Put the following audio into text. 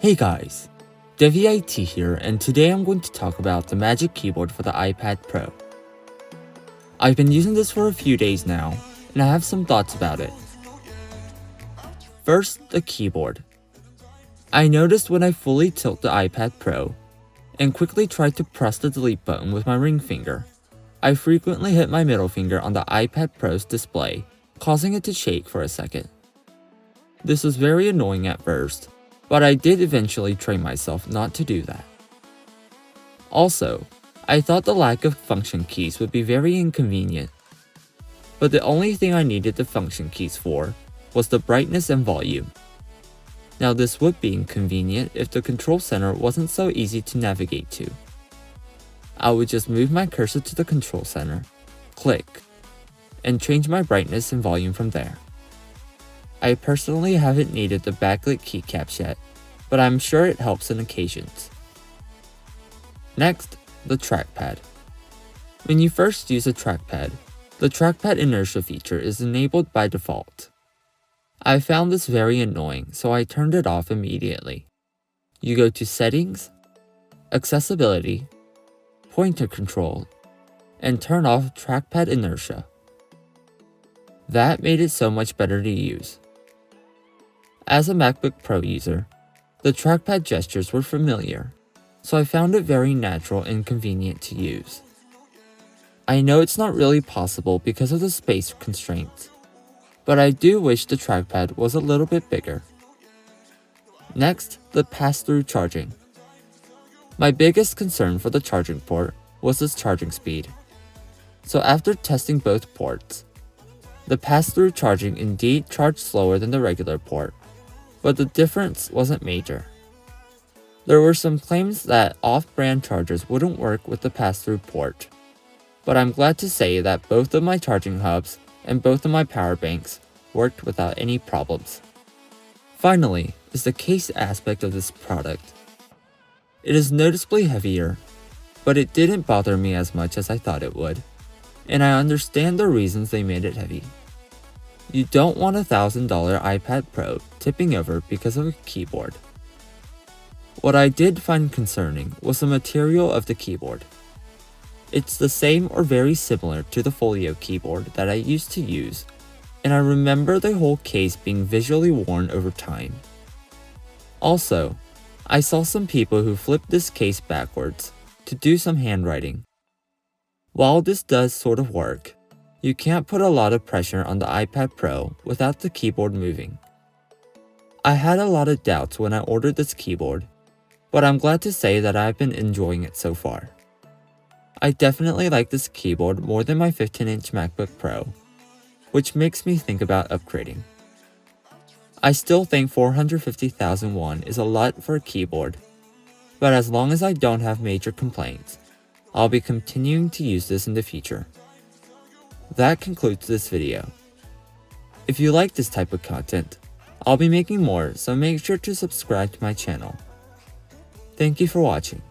Hey guys, DJI here, and today I'm going to talk about the Magic Keyboard for the iPad Pro. I've been using this for a few days now, and I have some thoughts about it. First, the keyboard. I noticed when I fully tilt the iPad Pro and quickly tried to press the delete button with my ring finger, I frequently hit my middle finger on the iPad Pro's display, causing it to shake for a second. This was very annoying at first, but I did eventually train myself not to do that. Also, I thought the lack of function keys would be very inconvenient, but the only thing I needed the function keys for was the brightness and volume. Now this would be inconvenient if the control center wasn't so easy to navigate to. I would just move my cursor to the control center, click, and change my brightness and volume from there. I personally haven't needed the backlit keycaps yet, but I'm sure it helps on occasions. Next, the trackpad. When you first use a trackpad, the trackpad inertia feature is enabled by default. I found this very annoying, so I turned it off immediately. You go to Settings, Accessibility, Pointer Control, and turn off trackpad inertia. That made it so much better to use. As a MacBook Pro user, the trackpad gestures were familiar, so I found it very natural and convenient to use. I know it's not really possible because of the space constraints, but I do wish the trackpad was a little bit bigger. Next, the pass-through charging. My biggest concern for the charging port was its charging speed. So after testing both ports, the pass-through charging indeed charged slower than the regular port, but the difference wasn't major. There were some claims that off-brand chargers wouldn't work with the pass-through port, but I'm glad to say that both of my charging hubs and both of my power banks worked without any problems. Finally is the case aspect of this product. It is noticeably heavier, but it didn't bother me as much as I thought it would, and I understand the reasons they made it heavy. You don't want a $1,000 iPad Pro tipping over because of a keyboard. What I did find concerning was the material of the keyboard. It's the same or very similar to the Folio keyboard that I used to use, and I remember the whole case being visually worn over time. Also, I saw some people who flipped this case backwards to do some handwriting. While this does sort of work, you can't put a lot of pressure on the iPad Pro without the keyboard moving. I had a lot of doubts when I ordered this keyboard, but I'm glad to say that I've been enjoying it so far. I definitely like this keyboard more than my 15-inch MacBook Pro, which makes me think about upgrading. I still think 450,000 won is a lot for a keyboard, but as long as I don't have major complaints, I'll be continuing to use this in the future. That concludes this video. If you like this type of content, I'll be making more, so make sure to subscribe to my channel. Thank you for watching.